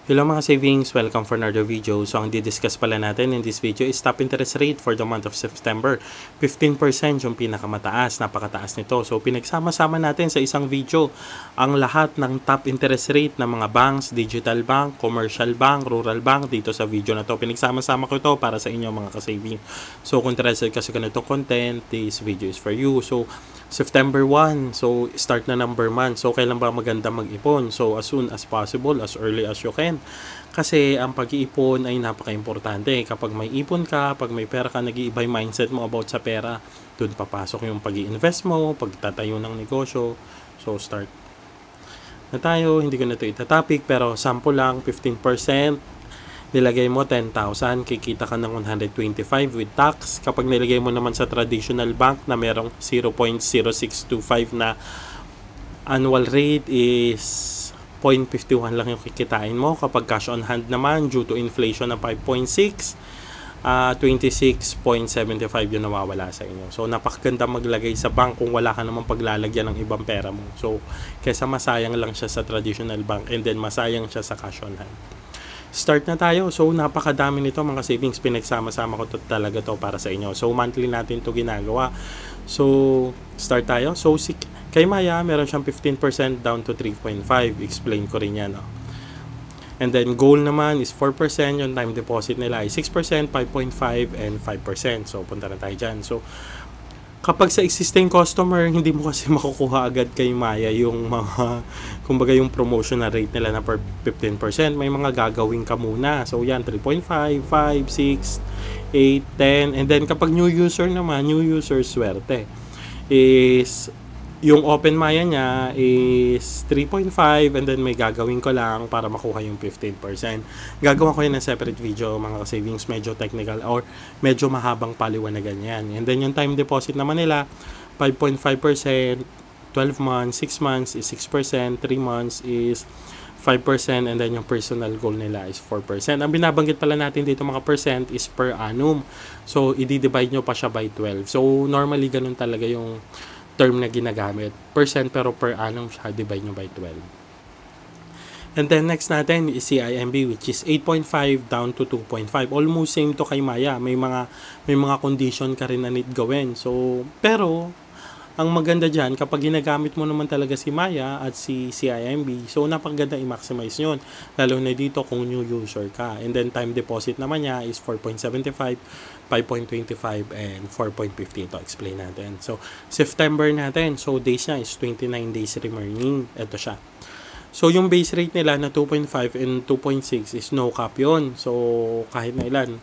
Hello mga savings, welcome for another video. So ang didiscuss pala natin in this video is top interest rate for the month of September. 15% yung pinakamataas, napakataas nito. So pinagsama-sama natin sa isang video ang lahat ng top interest rate ng mga banks, digital bank, commercial bank, rural bank dito sa video na to. Pinagsama-sama ko ito para sa inyo mga kasaving. So kung interested kasi ganitong content, this video is for you. So September 1, so start na number month. So kailan ba maganda mag-ipon? So as soon as possible, as early as you can. Kasi ang pag-iipon ay napaka-importante. Kapag may ipon ka, pag may pera ka, nag-iiba yung mindset mo about sa pera. Doon papasok yung pag-i-invest mo, pagtatayo ng negosyo. So start na tayo. Hindi ko na ito itatopic, pero sample lang, 15%. Nilagay mo 10,000, kikita ka ng 125 with tax. Kapag nilagay mo naman sa traditional bank na merong 0.0625 na annual rate is 0.51 lang yung kikitain mo. Kapag cash on hand naman, due to inflation na 5.6, 26.75 yung nawawala sa inyo. So, napakaganda maglagay sa bank kung wala ka namang paglalagyan ng ibang pera mo. So, kesa masayang lang siya sa traditional bank and then masayang siya sa cash on hand. Start na tayo. So, napakadami nito mga savings. Pinagsama-sama ko talaga to para sa inyo. So, monthly natin to ginagawa. So, start tayo. So, kay Maya, meron siyang 15% down to 3.5. Explain ko rin yan. And then, goal naman is 4%. Yung time deposit nila ay 6%, 5.5, and 5%. So, punta na tayo dyan. So, kapag sa existing customer, hindi mo kasi makukuha agad kay Maya yung mga, kumbaga yung promotional rate nila na per 15%. May mga gagawin ka muna. So, yan, 3.5, 5, 6, 8, 10. And then, kapag new user naman, new user swerte, is yung open Maya niya is 3.5 and then may gagawin ko lang para makuha yung 15%. Gagawa ko yun ng separate video mga savings, medyo technical or medyo mahabang paliwanagan yan. And then yung time deposit naman nila 5.5%, 12 months, 6 months is 6%, 3 months is 5% and then yung personal goal nila is 4%. Ang binabanggit pala natin dito mga percent is per annum. So i-divide nyo pa siya by 12. So normally ganun talaga yung term na ginagamit. Percent pero per annum siya, divide nyo by 12. And then next natin is CIMB which is 8.5 down to 2.5. Almost same to kay Maya. May mga condition ka rin na need gawin. So, pero ang maganda dyan, kapag ginagamit mo naman talaga si Maya at si CIMB, so napakaganda i-maximize yun. Lalo na dito kung new user ka. And then time deposit naman niya is 4.75, 5.25, and 4.50. Ito, explain natin. So, September natin. So, days niya is 29 days remaining. Ito siya. So, yung base rate nila na 2.5 and 2.6 is no cap yun. So, kahit na ilan.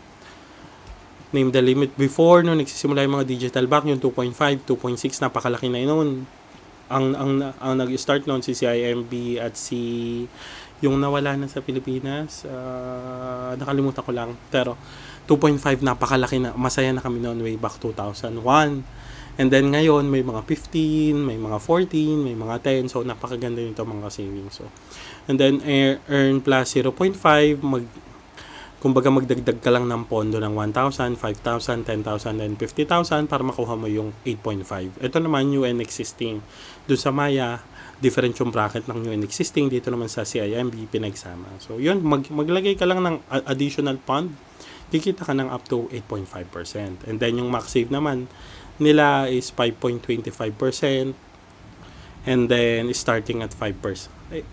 Name the limit before nung nagsisimula yung mga digital bank, yung 2.5, 2.6, napakalaki na yun. Ang nag-start noon si CIMB at si yung nawala na sa Pilipinas, nakalimutan ko lang, pero 2.5 napakalaki na, masaya na kami noon way back 2001. And then ngayon may mga 15, may mga 14, may mga 10, so napakaganda nito mga savings. So and then earn plus 0.5, kumbaga magdagdag ka lang ng pondo ng 1,000, 5,000, 10,000, and 50,000 para makuha mo yung 8.5. Ito naman new and existing. Doon sa Maya, different yung bracket ng new and existing. Dito naman sa CIMB, pinagsama. So yun, maglagay ka lang ng additional fund, kikita ka ng up to 8.5%. And then yung max save naman nila is 5.25%. And then starting at 5%.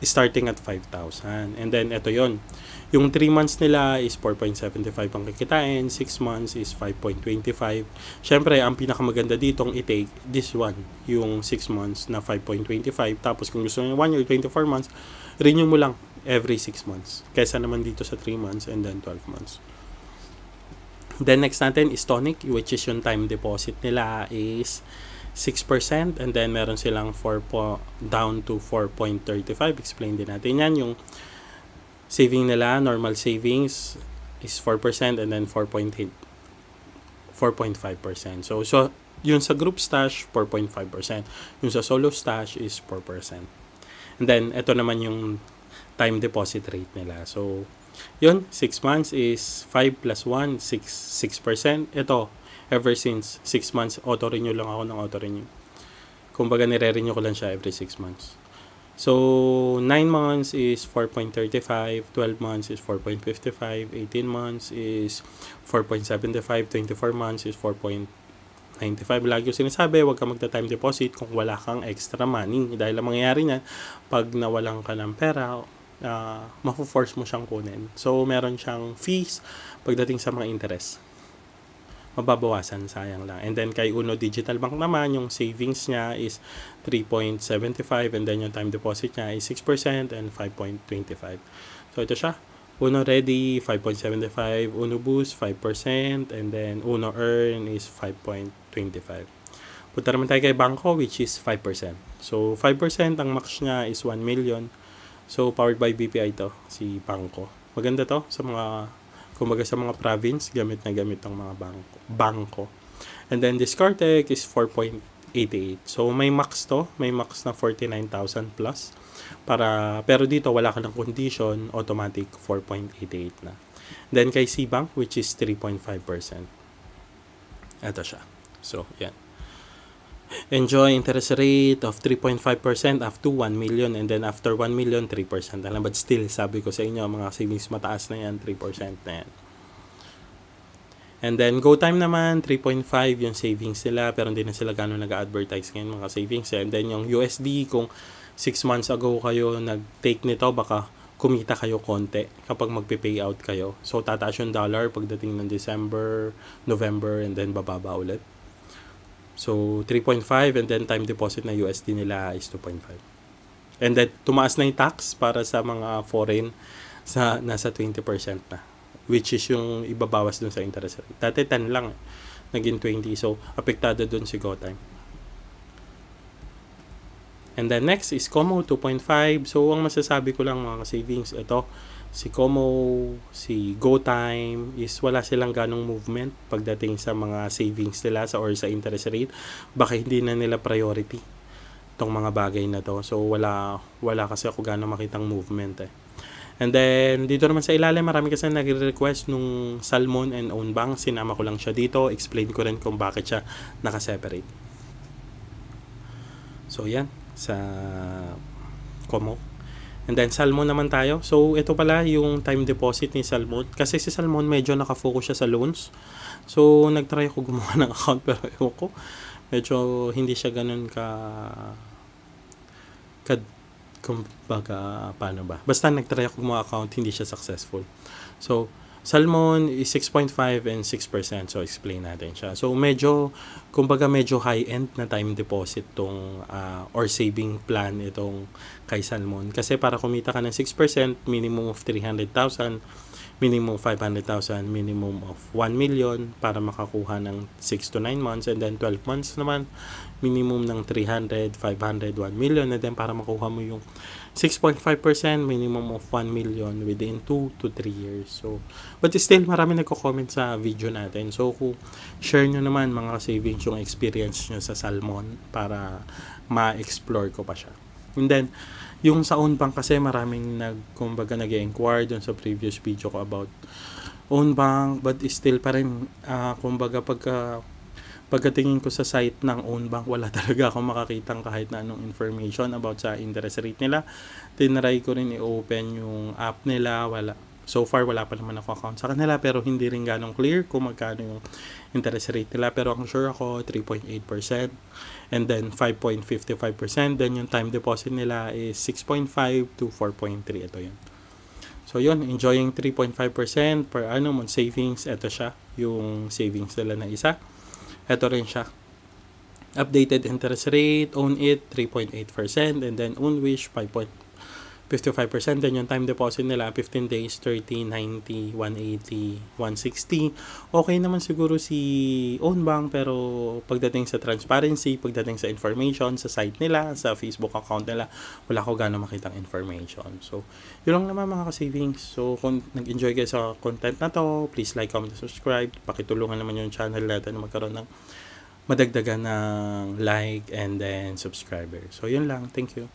Starting at 5,000. And then ito yon. Yung 3 months nila is 4.75 ang kikitain, 6 months is 5.25. Syempre, ang pinakamaganda ditong i-take this one, yung 6 months na 5.25. Tapos kung gusto nyo 1 year, 24 months, renew mo lang every 6 months. Kaysa naman dito sa 3 months and then 12 months. Then next natin is Tonic, which is yung time deposit nila is 6% and then meron silang down to 4.35. Explain din natin yan. Yung saving nila, normal savings is 4% and then 4.5%. So yun sa group stash, 4.5%. Yung sa solo stash is 4%. And then, ito naman yung time deposit rate nila. So, yun, 6 months is 5 plus 1, 6%. Ito, ever since 6 months, auto-renew lang ako ng auto-renew. Kumbaga, nire-renew ko lang siya every 6 months. So, 9 months is 4.35, 12 months is 4.55, 18 months is 4.75, 24 months is 4.95. Lagi yung sinasabi, huwag ka magta-time deposit kung wala kang extra money. Dahil ang mangyayari niyan, pag nawalan ka ng pera, mafo-force mo siyang kunin. So, meron siyang fees pagdating sa mga interest. Mababawasan, sayang lang. And then kay Uno Digital Bank naman, yung savings niya is 3.75 and then yung time deposit niya is 6% and 5.25. So ito siya. Uno Ready 5.75, Uno Boost 5% and then Uno Earn is 5.25. Punta naman tayo kay Bangko which is 5%. So 5% ang max niya is 1 million. So powered by BPI to, si Bangko. Maganda to sa mga kumbaga sa mga province, gamit na gamit ng mga bangko. And then Discartec is 4.88. So may max to, may max na 49,000 plus. Pero dito wala ka ng condition, automatic 4.88 na. Then kay Cbank which is 3.5%. Ito siya. So, yan. Enjoy interest rate of 3.5% up to 1 million and then after 1 million 3%. But still, sabi ko sa inyo, mga savings mataas na yan, 3% na yan. And then GoTime naman 3.5 yung savings nila pero hindi na sila gano'n nag-advertise ngayon mga savings. And then yung USD, kung 6 months ago kayo nag-take nito, baka kumita kayo konti kapag magpe-payout kayo. So tataas yung dollar pagdating ng December, November and then bababa ulit. So, 3.5 and then time deposit na USD nila is 2.5. And then, tumaas na yung tax para sa mga foreign nasa 20% na. Which is yung ibabawas dun sa interest rate. Dati 10 lang, naging 20. So, apektado dun si GoTime. And then next is Como 2.5. So, ang masasabi ko lang mga savings, ito, si Como, si GoTime is wala silang ganong movement pagdating sa mga savings nila or sa interest rate. Baka hindi na nila priority itong mga bagay na to. So wala kasi ako ganong makitang movement eh. And then dito naman sa ilalim, marami kasi nagre-request nung Salmon and Own Bank. Sinama ko lang siya dito. Explain ko rin kung bakit siya nakaseparate. So yan, sa Como. And then, Salmon naman tayo. So, ito pala yung time deposit ni Salmon. Kasi si Salmon, medyo nakafocus siya sa loans. So, nagtry ako gumawa ng account pero ewan ko. Medyo hindi siya ganun kumbaga, paano ba? Basta nagtry ako gumawa account, hindi siya successful. So, Salmon is 6.5 and 6%. So, explain natin siya. So, kumbaga medyo high-end na time deposit tong or saving plan itong kay Salmon. Kasi para kumita ka ng 6%, minimum of 300,000, minimum 500,000, minimum of 1 million para makakuha ng 6 to 9 months. And then 12 months naman, minimum ng 300, 500, 1 million. And then para makuha mo yung 6.5%, minimum of 1 million within 2 to 3 years. So, but still, marami nagko-comment sa video natin. So, kung share nyo naman mga savings yung experience nyo sa Salmon para ma-explore ko pa siya. And then, yung sa Own Bank kasi maraming nag-inquire dun sa previous video ko about Own Bank, but still pa rin, kumbaga pagkatingin ko sa site ng Own Bank, wala talaga akong makakitang kahit na anong information about sa interest rate nila. Tinry ko rin i-open yung app nila, so far wala pa naman ako account sa kanila pero hindi rin ganong clear kung magkano yung interest rate nila. Pero ang sure ako 3.8% and then 5.55%, then yung time deposit nila is 6.5 to 4.3. Ito yun. So yun, enjoying 3.5% per annum on savings. Ito siya, yung savings nila na isa. Ito rin siya. Updated interest rate, Own It 3.8% and then Own Wish 5.55%. Then yung time deposit nila 15 days, 30, 90, 180, 160. Okay naman siguro si Own Bank pero pagdating sa transparency, pagdating sa information sa site nila, sa Facebook account nila, wala ko gano'ng makitang information. So, yun lang naman mga ka-savings. So, kung nag-enjoy kayo sa content na to, please like, comment, subscribe. Pakitulungan naman yung channel natin na magkaroon ng madagdagan ng like and then subscriber. So, yun lang. Thank you.